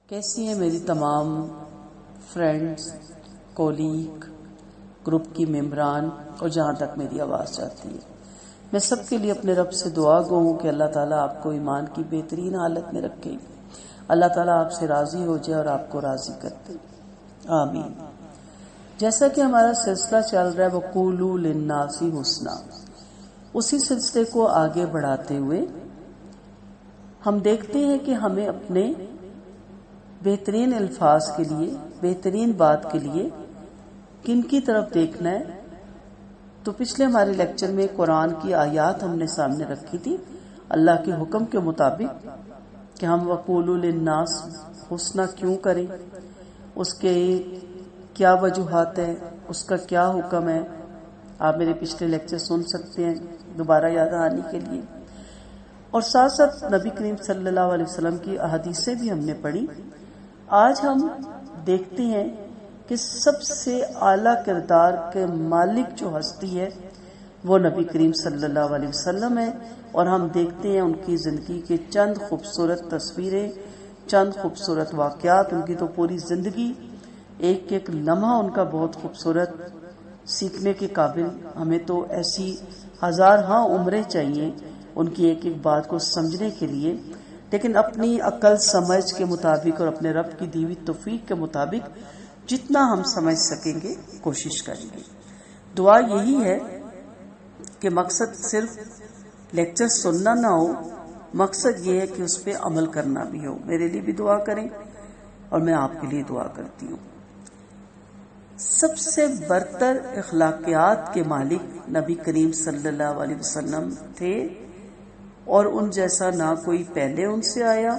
کیسی ہیں میری تمام فرینڈز، کولیگ، گروپ کی ممبران اور جہاں تک میری آواز جاتی ہے، میں سب کے لیے اپنے رب سے دعا گو ہوں کہ اللہ تعالیٰ آپ کو ایمان کی بہترین حالت میں رکھے، اللہ تعالیٰ آپ سے راضی ہو جائے اور آپ کو راضی کر دے، آمین۔ جیسا کہ ہمارا سلسلہ چل رہا ہے وَقُولُوا لِلنَّاسِ حُسْنًا، اسی سلسلے کو آگے بڑھاتے ہوئے ہم دیکھتے ہیں کہ ہمیں اپنے بہترین الفاظ کے لیے، بہترین بات کے لیے کن کی طرف دیکھنا ہے۔ تو پچھلے ہمارے لیکچر میں قرآن کی آیات ہم نے سامنے رکھی تھی اللہ کے حکم کے مطابق کہ ہم وَقُولُوا لِلنَّاسِ حُسْنًا کیوں کریں، اس کے کیا وجوہات ہیں، اس کا کیا حکم ہے۔ آپ میرے پچھلے لیکچر سن سکتے ہیں دوبارہ یاد آنے کے لیے، اور ساتھ ساتھ نبی کریم صلی اللہ علیہ وسلم کی احادیثیں بھی ہم نے پڑھی۔ آج ہم دیکھتے ہیں کہ سب سے اعلیٰ کردار کے مالک جو ہستی ہے وہ نبی کریم صلی اللہ علیہ وسلم ہے، اور ہم دیکھتے ہیں ان کی زندگی کے چند خوبصورت تصویریں، چند خوبصورت واقعات۔ ان کی تو پوری زندگی، ایک ایک لمحہ ان کا بہت خوبصورت، سیکھنے کے قابل۔ ہمیں تو ایسی ہزار عمریں چاہیے ان کی ایک ایک بات کو سمجھنے کے لیے، لیکن اپنی عقل سمجھ کے مطابق اور اپنے رب کی دی ہوئی توفیق کے مطابق جتنا ہم سمجھ سکیں گے کوشش کریں گے۔ دعا یہی ہے کہ مقصد صرف لیکچر سننا نہ ہو، مقصد یہ ہے کہ اس پہ عمل کرنا بھی ہو۔ میرے لیے بھی دعا کریں اور میں آپ کے لیے دعا کرتی ہوں۔ سب سے برتر اخلاقیات کے مالک نبی کریم صلی اللہ علیہ وسلم تھے، اور ان جیسا نہ کوئی پہلے ان سے آیا،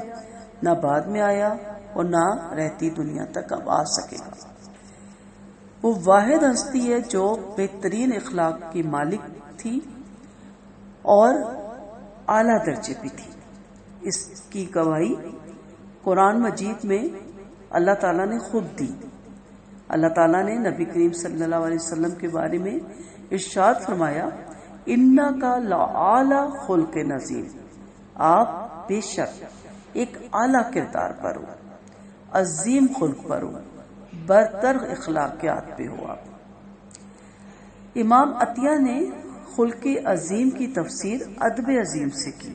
نہ بعد میں آیا، اور نہ رہتی دنیا تک اب آ سکے گا۔ وہ واحد ہستی ہے جو بہترین اخلاق کی مالک تھی اور اعلیٰ درجے پہ تھی۔ اس کی گواہی قرآن مجید میں اللہ تعالیٰ نے خود دی۔ اللہ تعالیٰ نے نبی کریم صلی اللہ علیہ وسلم کے بارے میں ارشاد فرمایا، اِنَّكَ لَعَلَىٰ خُلْقٍ عَظِيمٍ، آپ بے شک ایک اعلیٰ کردار پر ہو، عظیم خلق پر ہو، برتر اخلاقیات پہ ہو آپ۔ امام عطیہ نے خلق عظیم کی تفسیر ادب عظیم سے کی۔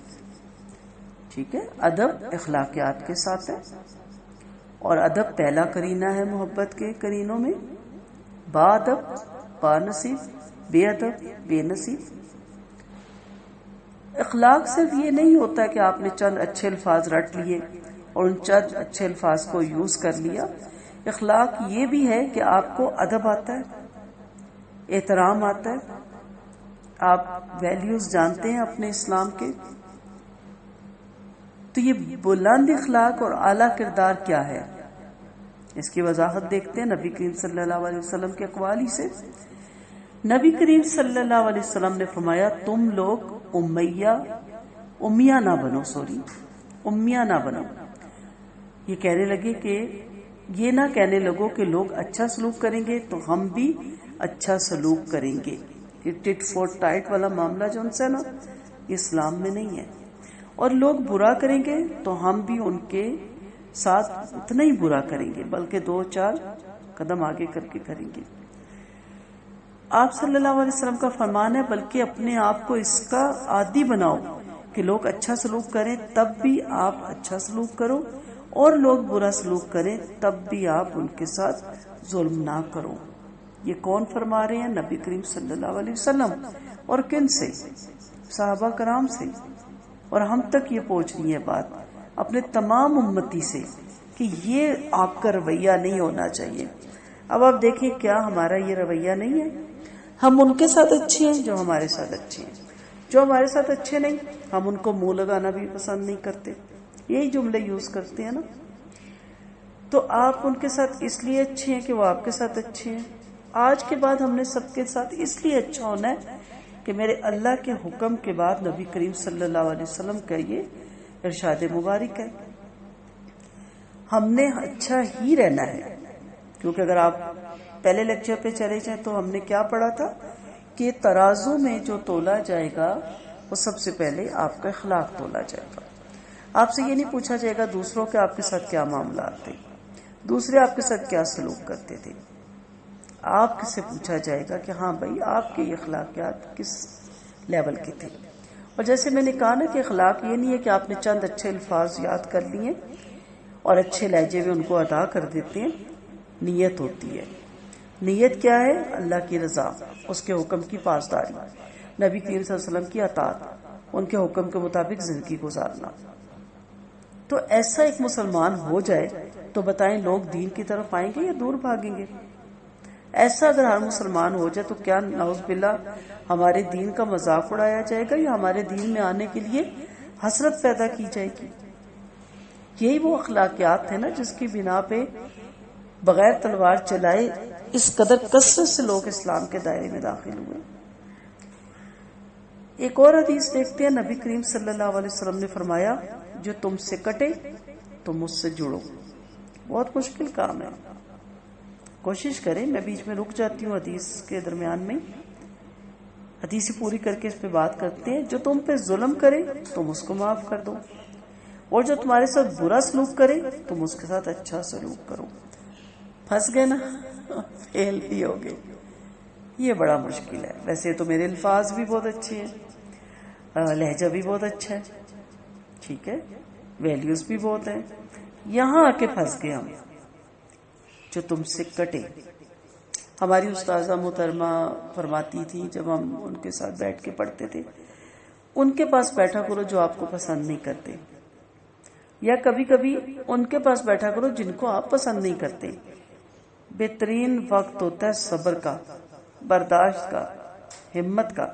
ٹھیک ہے، ادب اخلاقیات کے ساتھ ہے، اور ادب پہلا کرینہ ہے محبت کے کرینوں میں۔ با ادب با نصیب، بے ادب بے نصیب۔ اخلاق صرف یہ نہیں ہوتا کہ آپ نے چند اچھے الفاظ رٹ لیے اور ان چند اچھے الفاظ کو یوز کر لیا۔ اخلاق یہ بھی ہے کہ آپ کو ادب آتا ہے، احترام آتا ہے، آپ ویلیوز جانتے ہیں اپنے اسلام کے۔ تو یہ بلند اخلاق اور اعلیٰ کردار کیا ہے، اس کی وضاحت دیکھتے ہیں نبی کریم صلی اللہ علیہ وسلم کے اقوال ہی سے۔ نبی کریم صلی اللہ علیہ وسلم نے فرمایا، تم لوگ امیہ نہ بنو۔ یہ کہنے لگے کہ یہ نہ کہنے لگو کہ لوگ اچھا سلوک کریں گے تو ہم بھی اچھا سلوک کریں گے۔ یہ ٹٹ فور ٹائٹ والا معاملہ جو ان سے نا، یہ اسلام میں نہیں ہے۔ اور لوگ برا کریں گے تو ہم بھی ان کے ساتھ اتنا ہی برا کریں گے، بلکہ 2-4 قدم آگے کر کے کریں گے۔ آپ صلی اللہ علیہ وسلم کا فرمان ہے، بلکہ اپنے آپ کو اس کا عادی بناؤ کہ لوگ اچھا سلوک کریں تب بھی آپ اچھا سلوک کرو، اور لوگ برا سلوک کریں تب بھی آپ ان کے ساتھ ظلم نہ کرو۔ یہ کون فرما رہے ہیں؟ نبی کریم صلی اللہ علیہ وسلم۔ اور کن سے؟ صحابہ کرام سے۔ اور ہم تک یہ پہنچ رہی ہے بات اپنے تمام امتی سے کہ یہ آپ کا رویہ نہیں ہونا چاہیے۔ اب آپ دیکھیں کیا ہمارا یہ رویہ نہیں ہے؟ ہم ان کے ساتھ اچھے ہیں جو ہمارے ساتھ اچھے ہیں، جو ہمارے ساتھ اچھے نہیں ہم ان کو منہ لگانا بھی پسند نہیں کرتے، یہی جملے یوز کرتے ہیں نا۔ تو آپ ان کے ساتھ اس لیے اچھے ہیں کہ وہ آپ کے ساتھ اچھے ہیں۔ آج کے بعد ہم نے سب کے ساتھ اس لیے اچھا ہونا ہے کہ میرے اللہ کے حکم کے بعد نبی کریم صلی اللہ علیہ وسلم کا یہ ارشاد مبارک ہے، ہم نے اچھا ہی رہنا ہے۔ کیونکہ اگر آپ پہلے لیکچر پہ چلے جائیں تو ہم نے کیا پڑھا تھا کہ ترازو میں جو تولا جائے گا وہ سب سے پہلے آپ کا اخلاق تولا جائے گا۔ آپ سے یہ نہیں پوچھا جائے گا دوسروں کے آپ کے ساتھ کیا معاملات تھے، دوسرے آپ کے ساتھ کیا سلوک کرتے تھے. آپ سے پوچھا جائے گا کہ ہاں بھائی آپ کے اخلاقیات کس لیول کے تھے. اور جیسے میں نے کہا نا کہ اخلاق یہ نہیں ہے کہ آپ نے چند اچھے الفاظ یاد کر لیے اور اچھے لہجے میں ان کو ادا کر دیتے ہیں. نیت ہوتی ہے. نیت کیا ہے؟ اللہ کی رضا، اس کے حکم کی پاسداری، نبی کریم صلی اللہ علیہ وسلم کی اطاعت، ان کے حکم کے مطابق زندگی گزارنا. تو ایسا ایک مسلمان ہو جائے تو بتائیں لوگ دین کی طرف آئیں گے یا دور بھاگیں گے؟ ایسا اگر ہر مسلمان ہو جائے تو کیا نعوذ باللہ ہمارے دین کا مذاق اڑایا جائے گا یا ہمارے دین میں آنے کے لیے حسرت پیدا کی جائے گی؟ یہی وہ اخلاقیات ہیں نا جس کی بنا پہ بغیر تلوار چلائے اس قدر کثرت سے لوگ اسلام کے دائرے میں داخل ہوئے. ایک اور حدیث دیکھتے ہیں. نبی کریم صلی اللہ علیہ وسلم نے فرمایا جو تم سے کٹے تم مجھ سے جڑو. بہت مشکل کام ہے، کوشش کریں. میں بیچ میں رک جاتی ہوں حدیث کے درمیان میں، حدیث پوری کر کے اس پہ بات کرتے ہیں. جو تم پہ ظلم کرے تم اس کو معاف کر دو، اور جو تمہارے ساتھ برا سلوک کرے تم اس کے ساتھ اچھا سلوک کرو. پھنس گئے نا، فیل بھی ہو گئے. یہ بڑا مشکل ہے. ویسے تو میرے الفاظ بھی بہت اچھے ہیں، لہجہ بھی بہت اچھا ہے، ٹھیک ہے، ویلیوز بھی بہت ہیں. یہاں آ کے پھنس گئے ہم. جو تم سے کٹے. ہماری استاذہ محترمہ فرماتی تھی جب ہم ان کے ساتھ بیٹھ کے پڑھتے تھے، ان کے پاس بیٹھا کرو جو آپ کو پسند نہیں کرتے، یا کبھی کبھی ان کے پاس بیٹھا کرو جن کو آپ پسند نہیں کرتے. بہترین وقت ہوتا ہے صبر کا، برداشت کا، ہمت کا.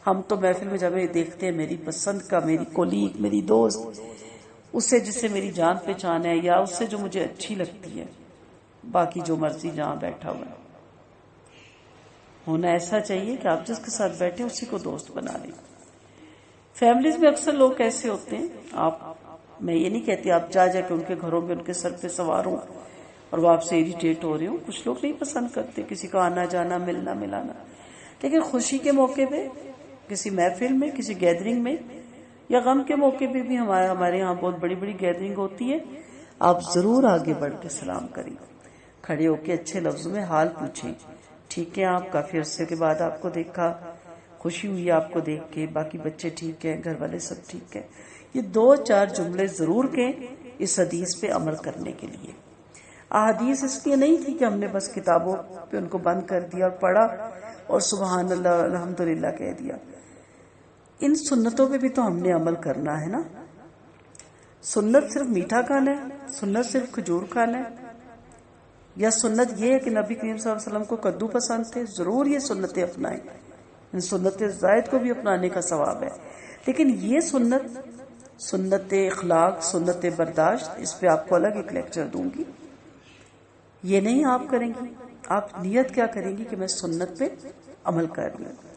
ہم تو محفل میں جب دیکھتے ہیں میری پسند کا، میری کولیگ، میری دوست، اس سے جس سے میری جان پہچان ہے یا اس سے جو مجھے اچھی لگتی ہے، باقی جو مرضی جہاں بیٹھا ہوا ہے. ہونا ایسا چاہیے کہ آپ جس کے ساتھ بیٹھے اسی کو دوست بنا لیں. فیملیز میں اکثر لوگ کیسے ہوتے ہیں، میں یہ نہیں کہتی آپ جا کے ان کے گھروں میں ان کے سر پہ سوار ہوں اور وہ آپ سے اریٹیٹ ہو رہے ہوں. کچھ لوگ نہیں پسند کرتے کسی کا آنا جانا، ملنا ملانا، لیکن خوشی کے موقع پہ، کسی محفل میں، کسی گیدرنگ میں، یا غم کے موقع پہ بھی ہمارے یہاں بہت بڑی بڑی گیدرنگ ہوتی ہے. آپ ضرور آگے بڑھ کے سلام کریں، کھڑے ہو کے اچھے لفظوں میں حال پوچھیں. ٹھیک ہے، آپ کافی عرصے کے بعد آپ کو دیکھا، خوشی ہوئی آپ کو دیکھ کے، باقی بچے ٹھیک ہیں، گھر والے سب ٹھیک ہیں. یہ 2-4 جملے ضرور کہیں اس حدیث پہ عمل کرنے کے لیے. احادیث اس لیے نہیں تھی کہ ہم نے بس کتابوں پہ ان کو بند کر دیا اور پڑھا اور سبحان اللہ الحمدللہ کہہ دیا. ان سنتوں پہ بھی تو ہم نے عمل کرنا ہے نا. سنت صرف میٹھا کھانا ہے، سنت صرف کھجور کھانا ہے، یا سنت یہ ہے کہ نبی کریم صلی اللہ علیہ وسلم کو کدو پسند تھے، ضرور یہ سنتیں اپنائیں. ان سنت زائد کو بھی اپنانے کا ثواب ہے. لیکن یہ سنت اخلاق، سنت برداشت، اس پہ آپ کو الگ ایک لیکچر دوں گی. یہ نہیں آپ کریں گی. آپ نیت کیا کریں گی کہ میں سنت پہ عمل کر رہی ہوں.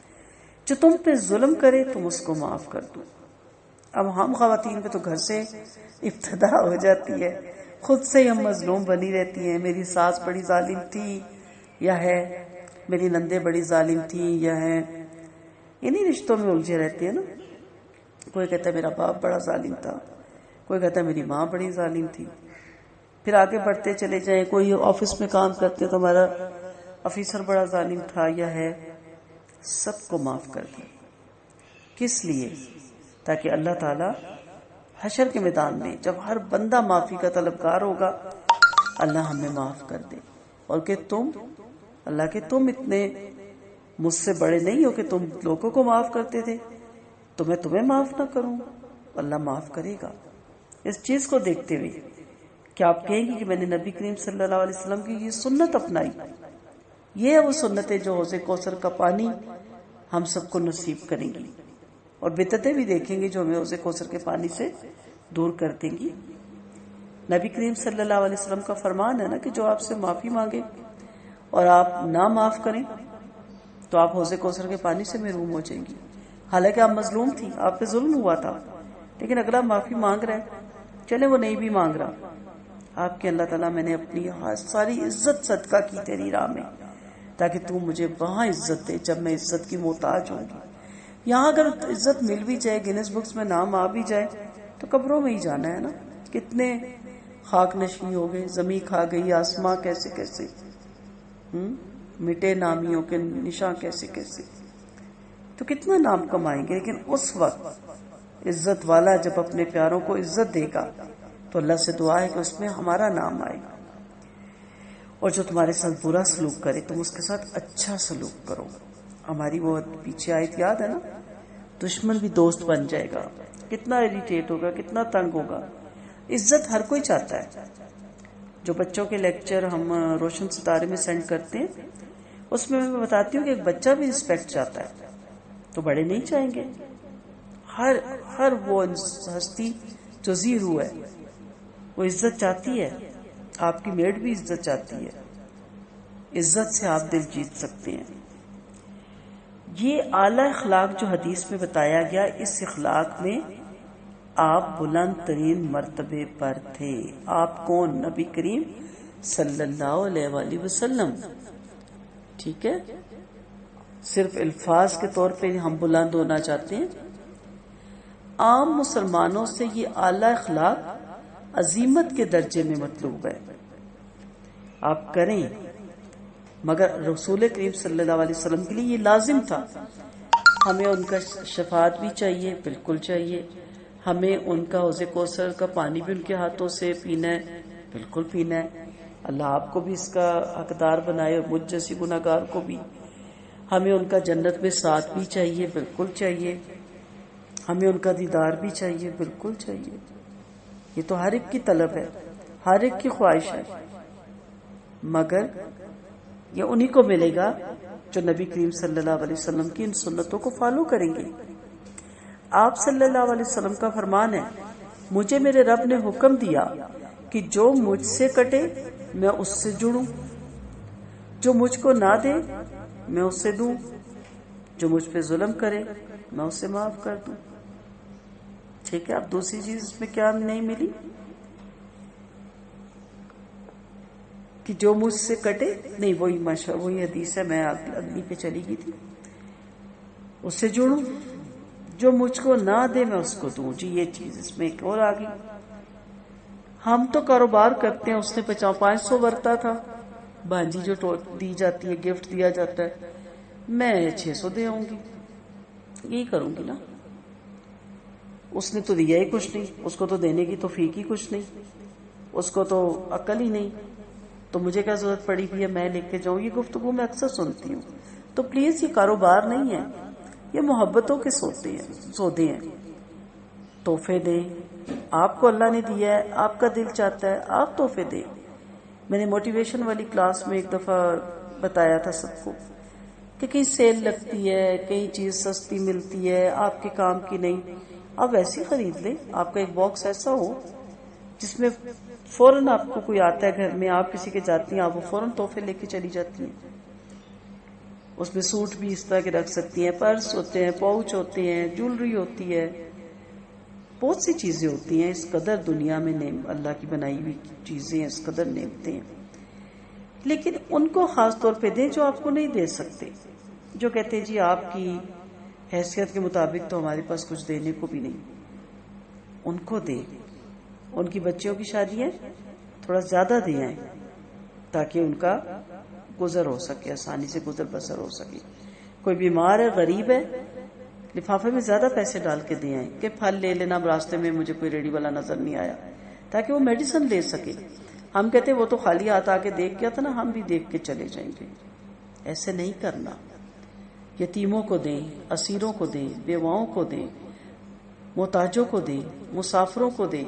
جو تم پہ ظلم کرے تم اس کو معاف کر دو. اب ہم خواتین پہ تو گھر سے ابتدا ہو جاتی ہے، خود سے ہی ہم مظلوم بنی رہتی ہیں. میری ساس بڑی ظالم تھی یا ہے، میری نندے بڑی ظالم تھی یا ہے. انہی رشتوں میں الجھے رہتے ہیں نا. کوئی کہتا ہے میرا باپ بڑا ظالم تھا، کوئی کہتا ہے میری ماں بڑی ظالم تھی. پھر آگے بڑھتے چلے جائیں. کوئی آفس میں کام کرتے تو ہمارا آفیسر بڑا ظالم تھا یا ہے. سب کو معاف کر دیں. کس لیے؟ تاکہ اللہ تعالی حشر کے میدان میں جب ہر بندہ معافی کا طلبگار ہوگا، اللہ ہمیں معاف کر دے. اور کہ اللہ کے تم اتنے مجھ سے بڑے نہیں ہو کہ تم لوگوں کو معاف کرتے تھے، تو میں تمہیں معاف نہ کروں. اللہ معاف کرے گا. اس چیز کو دیکھتے ہوئے کہ آپ کہیں گی کہ میں نے نبی کریم صلی اللہ علیہ وسلم کی یہ سنت اپنائی. یہ ہے وہ سنتیں جو حوض کوثر کا پانی ہم سب کو نصیب کریں گی، اور بدعتیں بھی دیکھیں گے جو ہمیں حوض کوثر کے پانی سے دور کر دیں گی. نبی کریم صلی اللہ علیہ وسلم کا فرمان ہے نا کہ جو آپ سے معافی مانگے اور آپ نہ معاف کریں تو آپ حوض کوثر کے پانی سے محروم ہو جائیں گی. حالانکہ آپ مظلوم تھی، آپ پہ ظلم ہوا تھا، لیکن اگر آپ معافی مانگ رہے ہیں، چلے وہ نہیں بھی مانگ رہا، آپ کے اللہ تعالیٰ میں نے اپنی ساری عزت صدقہ کی تیری راہ میں تاکہ تو مجھے وہاں عزت دے جب میں عزت کی محتاج ہوں گی. یہاں اگر عزت مل بھی جائے، گینس بکس میں نام آ بھی جائے، تو قبروں میں ہی جانا ہے نا. کتنے خاک نشیں ہو گئے, زمین کھا گئی, آسماں کیسے کیسے, مٹے نامیوں کے نشاں کیسے کیسے, تو کتنا نام کمائیں گے. لیکن اس وقت عزت والا جب اپنے پیاروں کو عزت دے گا تو اللہ سے دعا ہے کہ اس میں ہمارا نام آئے گا. اور جو تمہارے ساتھ برا سلوک کرے تم اس کے ساتھ اچھا سلوک کرو. ہماری وہ پیچھے آیت یاد ہے نا, دشمن بھی دوست بن جائے گا. کتنا اریٹیٹ ہوگا, کتنا تنگ ہوگا. عزت ہر کوئی چاہتا ہے. جو بچوں کے لیکچر ہم روشن ستارے میں سینڈ کرتے ہیں اس میں بتاتی ہوں کہ ایک بچہ بھی رسپیکٹ چاہتا ہے, تو بڑے نہیں چاہیں گے. ہر وہ ہستی جو زیرو ہے وہ عزت چاہتی ہے. آپ کی میڈ بھی عزت چاہتی ہے. عزت سے آپ دل جیت سکتے ہیں. یہ اعلی اخلاق جو حدیث میں بتایا گیا, اس اخلاق میں آپ بلند ترین مرتبے پر تھے. آپ کون؟ نبی کریم صلی اللہ علیہ وآلہ وسلم. ٹھیک ہے, صرف الفاظ کے طور پہ ہم بلند ہونا چاہتے ہیں. عام مسلمانوں سے یہ اعلی اخلاق عظیمت کے درجے میں مطلوب ہے. آپ کریں, مگر رسول کریم صلی اللہ علیہ وسلم کے لیے یہ لازم تھا. ہمیں ان کا شفاعت بھی چاہیے, بالکل چاہیے. ہمیں ان کا حوض کوثر کا پانی بھی ان کے ہاتھوں سے پینا ہے, بالکل پینا ہے. اللہ آپ کو بھی اس کا حقدار بنائے اور مجھ جیسی گناہگار کو بھی. ہمیں ان کا جنت میں ساتھ بھی چاہیے, بالکل چاہیے. ہمیں ان کا دیدار بھی چاہیے, بالکل چاہیے. یہ تو ہر ایک کی طلب ہے, ہر ایک کی خواہش ہے. مگر یہ انہی کو ملے گا جو نبی کریم صلی اللہ علیہ وسلم کی ان سنتوں کو فالو کریں گے. آپ صلی اللہ علیہ وسلم کا فرمان ہے, مجھے میرے رب نے حکم دیا کہ جو مجھ سے کٹے میں اس سے جڑوں, جو مجھ کو نہ دے میں اس سے دوں, جو مجھ پہ ظلم کرے میں اسے معاف کر دوں. ٹھیک ہے, اب دوسری چیز اس میں کیا نہیں ملی کہ جو مجھ سے کٹے, نہیں وہی حدیث ہے, میں اگلی پہ چلی گئی تھی. اس سے جڑوں, جو مجھ کو نہ دے میں اس کو دوں. جی یہ چیز اس میں ایک اور آ گئی. ہم تو کاروبار کرتے ہیں, اس نے 500 ورتا تھا, بانجی جو دی جاتی ہے, گفٹ دیا جاتا ہے, میں 600 دے آؤں گی, یہی کروں گی نا. اس نے تو دیا ہی کچھ نہیں, اس کو تو دینے کی توفیق ہی کچھ نہیں, اس کو تو عقل ہی نہیں, تو مجھے کیا ضرورت پڑی بھی ہے میں لے کے جاؤں. یہ گفتگو میں اکثر سنتی ہوں. تو پلیز یہ کاروبار نہیں ہے, یہ محبتوں کے سودے ہیں. تحفے دیں, آپ کو اللہ نے دیا ہے, آپ کا دل چاہتا ہے آپ تحفے دیں. میں نے موٹیویشن والی کلاس میں ایک دفعہ بتایا تھا سب کو کہ کہیں سیل لگتی ہے, کہیں چیز سستی ملتی ہے, آپ کے کام کی نہیں, آپ ویسے خرید لیں. آپ کا ایک باکس ایسا ہو جس میں فوراً آپ کو کوئی آتا ہے گھر میں, آپ کسی کے جاتی ہیں, آپ وہ فوراً تحفے لے کے چلی جاتی ہیں. اس میں سوٹ بھی اس طرح کے رکھ سکتی ہیں, پرس ہوتے ہیں, پاؤچ ہوتے ہیں, جولری ہوتی ہے, بہت سی چیزیں ہوتی ہیں. اس قدر دنیا میں اللہ کی بنائی ہوئی چیزیں ہیں, اس قدر نعمتیں ہیں. لیکن ان کو خاص طور پہ دیں جو آپ کو نہیں دے سکتے, جو کہتے ہیں جی آپ کی حیثیت کے مطابق تو ہمارے پاس کچھ دینے کو بھی نہیں. ان کو دیں. ان کی بچیوں کی شادی ہے, تھوڑا زیادہ دے آئیں تاکہ ان کا گزر ہو سکے, آسانی سے گزر بسر ہو سکے. کوئی بیمار ہے, غریب ہے, لفافے میں زیادہ پیسے ڈال کے دے آئیں کہ پھل لے لینا, راستے میں مجھے کوئی ریڈی والا نظر نہیں آیا, تاکہ وہ میڈیسن لے سکے. ہم کہتے ہیں وہ تو خالی ہاتھ آ کے دیکھ گیا تھا نا, ہم بھی دیکھ کے چلے جائیں گے. ایسے نہیں کرنا. یتیموں کو دیں, اسیروں کو دیں, بیواؤں کو دیں, محتاجوں کو دیں, مسافروں کو دیں.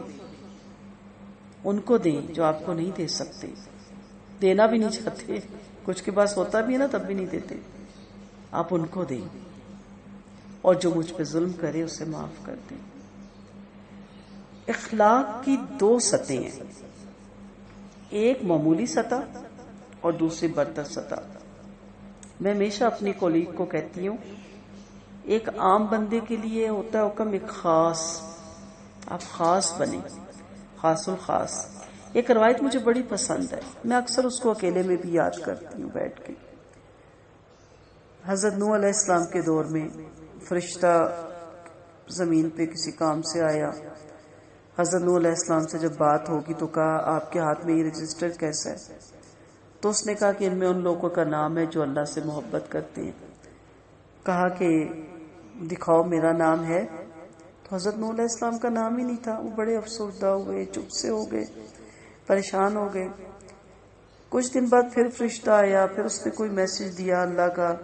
ان کو دیں جو آپ کو نہیں دے سکتے, دینا بھی نہیں چاہتے, کچھ کے پاس ہوتا بھی ہے نا تب بھی نہیں دیتے. آپ ان کو دیں, اور جو مجھ پہ ظلم کرے اسے معاف کر دیں. اخلاق کی 2 سطحیں ہیں, ایک معمولی سطح اور دوسری برتر سطح. میں ہمیشہ اپنی کولیگ کو کہتی ہوں, ایک عام بندے کے لیے ہوتا ہے حکم ایک خاص, آپ خاص بنیں, خاص الخاص. ایک روایت مجھے بڑی پسند ہے, میں اکثر اس کو اکیلے میں بھی یاد کرتی ہوں بیٹھ کے. حضرت نوح علیہ السلام کے دور میں فرشتہ زمین پہ کسی کام سے آیا, حضرت نوح علیہ السلام سے جب بات ہوگی تو کہا آپ کے ہاتھ میں یہ رجسٹر کیسا ہے؟ تو اس نے کہا کہ ان میں ان لوگوں کا نام ہے جو اللہ سے محبت کرتے ہیں. کہا کہ دکھاؤ میرا نام ہے. تو حضرت نوح علیہ السلام کا نام ہی نہیں تھا. وہ بڑے افسردہ ہوئے, چپ سے ہو گئے, پریشان ہو گئے. کچھ دن بعد پھر فرشتہ آیا, پھر اس نے کوئی میسج دیا اللہ کا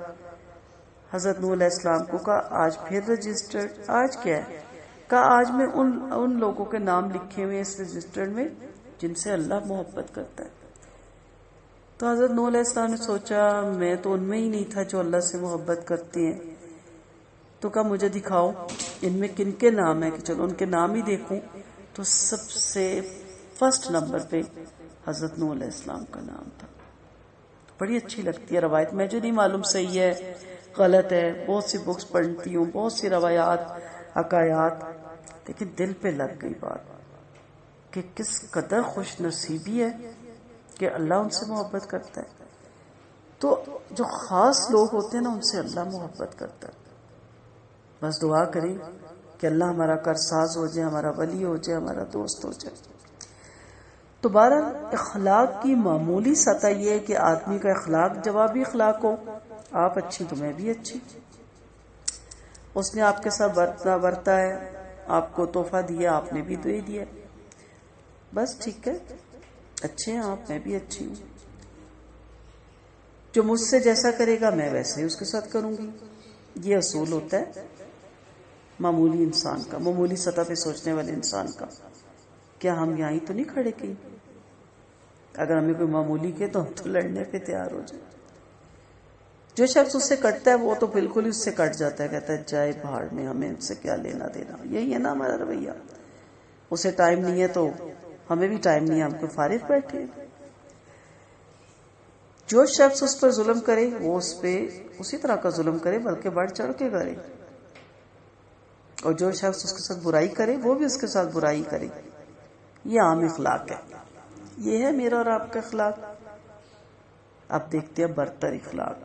حضرت نوح علیہ السلام کو. کہا آج پھر رجسٹر, آج کیا ہے؟ کہا آج میں ان لوگوں کے نام لکھے ہوئے اس رجسٹر میں جن سے اللہ محبت کرتا ہے. تو حضرت نوح علیہ السلام نے سوچا میں تو ان میں ہی نہیں تھا جو اللہ سے محبت کرتے ہیں. تو کہا مجھے دکھاؤ ان میں کن کے نام ہیں, کہ چلو ان کے نام ہی دیکھوں. تو سب سے فرسٹ نمبر پہ حضرت نوح علیہ السلام کا نام تھا. بڑی اچھی لگتی ہے روایت, مجھے نہیں معلوم صحیح ہے غلط ہے, بہت سی بکس پڑھتی ہوں, بہت سی روایات حکایات, لیکن دل پہ لگ گئی بات کہ کس قدر خوش نصیبی ہے کہ اللہ ان سے محبت کرتا ہے. تو جو خاص لوگ ہوتے ہیں نا ان سے اللہ محبت کرتا ہے. بس دعا کریں کہ اللہ ہمارا کارساز ہو جائے, ہمارا ولی ہو جائے, ہمارا دوست ہو جائے. تو بہرحال اخلاق کی معمولی سطح یہ ہے کہ آدمی کا اخلاق جوابی اخلاق ہو, آپ اچھی تو میں بھی اچھی. اس نے آپ کے ساتھ برتا ہے, آپ کو تحفہ دیا, آپ نے بھی دے دیا, بس ٹھیک ہے, اچھے ہیں آپ, میں بھی اچھی ہوں. جو مجھ سے جیسا کرے گا میں ویسے ہی اس کے ساتھ کروں گی. یہ اصول ہوتا ہے معمولی انسان کا, معمولی سطح پہ سوچنے والے انسان کا. کیا ہم یہاں ہی تو نہیں کھڑے کہیں؟ اگر ہمیں کوئی معمولی کے تو ہم تو لڑنے پہ تیار ہو جائیں. جو شخص اس سے کٹتا ہے وہ تو بالکل ہی اس سے کٹ جاتا ہے, کہتا ہے جائے بھاڑ میں, ہمیں ان سے کیا لینا دینا. یہی ہے نا ہمارا رویہ. اسے ٹائم نہیں ہے تو ہمیں بھی ٹائم نہیں ہے, ہم کو فارغ بیٹھے. جو شخص اس پر ظلم کرے وہ اس پہ اسی طرح کا ظلم کرے بلکہ بڑھ چڑھ کے کرے, اور جو شخص اس کے ساتھ برائی کرے وہ بھی اس کے ساتھ برائی کرے. یہ عام اخلاق ہے. یہ ہے میرا اور آپ کا اخلاق. اب دیکھتے ہیں برتر اخلاق.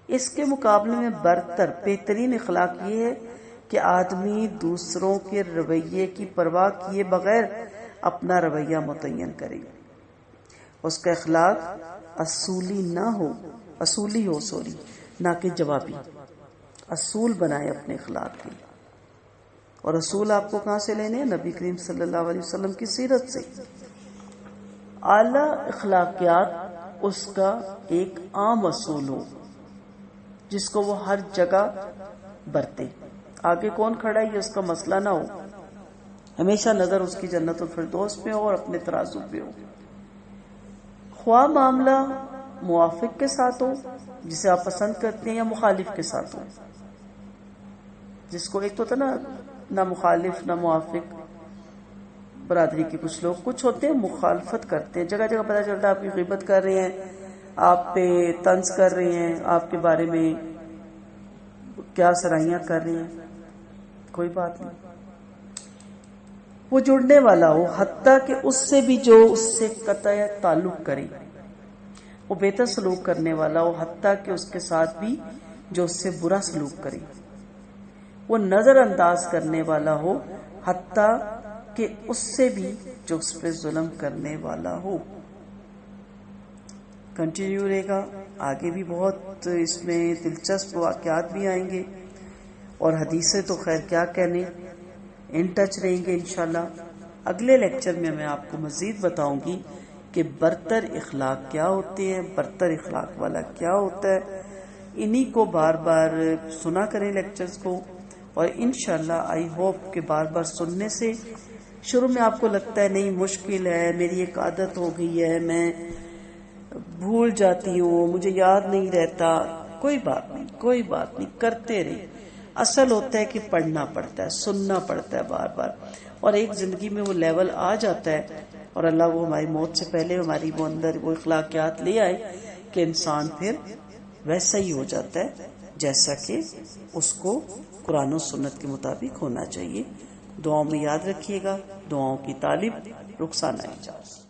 اس کے مقابلے میں برتر بہترین اخلاق یہ ہے کہ آدمی دوسروں کے رویے کی پرواہ کیے بغیر اپنا رویہ متعین کرے. اس کا اخلاق اصولی ہو نہ کہ جوابی. اصول بنائے اپنے اخلاق کے, اور اصول آپ کو کہاں سے لینے ہیں؟ نبی کریم صلی اللہ علیہ وسلم کی سیرت سے. اعلی اخلاقیات اس کا ایک عام اصول ہو جس کو وہ ہر جگہ برتے. آگے کون کھڑا ہے یہ اس کا مسئلہ نہ ہو, ہمیشہ نظر اس کی جنت الفردوس پہ ہو اور اپنے ترازو پہ ہو. خواہ معاملہ موافق کے ساتھ ہو جسے آپ پسند کرتے ہیں, یا مخالف کے ساتھ ہو. جس کو ایک تو تھا نا, نہ مخالف نہ موافق. برادری کے کچھ لوگ کچھ ہوتے ہیں مخالفت کرتے ہیں, جگہ جگہ پتہ چلتا ہے آپ کی غیبت کر رہے ہیں, آپ پہ طنز کر رہے ہیں, آپ کے بارے میں کیا سرائیاں کر رہے ہیں. کوئی بات نہیں, وہ جڑنے والا ہو, حتیٰ کہ اس سے بھی جو اس سے قطع تعلق کرے. وہ بہتر سلوک کرنے والا ہو, حتیٰ کہ اس کے ساتھ بھی جو اس سے برا سلوک کرے. وہ نظر انداز کرنے والا ہو, حتیٰ کہ اس سے بھی جو اس پہ ظلم کرنے والا ہو. کنٹینیو رہے گا, آگے بھی بہت اس میں دلچسپ واقعات بھی آئیں گے, اور حدیثیں تو خیر کیا کہنے. ان ٹچ رہیں گے انشاءاللہ. اگلے لیکچر میں آپ کو مزید بتاؤں گی کہ برتر اخلاق کیا ہوتے ہیں, برتر اخلاق والا کیا ہوتا ہے. انہی کو بار بار سنا کریں لیکچرز کو, اور انشاءاللہ آئی ہوپ کہ بار بار سننے سے شروع میں آپ کو لگتا ہے نہیں مشکل ہے, میری ایک عادت ہو گئی ہے, میں بھول جاتی ہوں, مجھے یاد نہیں رہتا. کوئی بات نہیں, کرتے رہے. اصل ہوتا ہے کہ پڑھنا پڑتا ہے, سننا پڑتا ہے بار بار, اور ایک زندگی میں وہ لیول آ جاتا ہے, اور اللہ وہ ہماری موت سے پہلے ہماری وہ اندر وہ اخلاقیات لے آئے کہ انسان پھر ویسا ہی ہو جاتا ہے جیسا کہ اس کو قرآن و سنت کے مطابق ہونا چاہیے. دعاؤں میں یاد رکھیے گا. دعاؤں کی طالب رخسانہ اعجاز.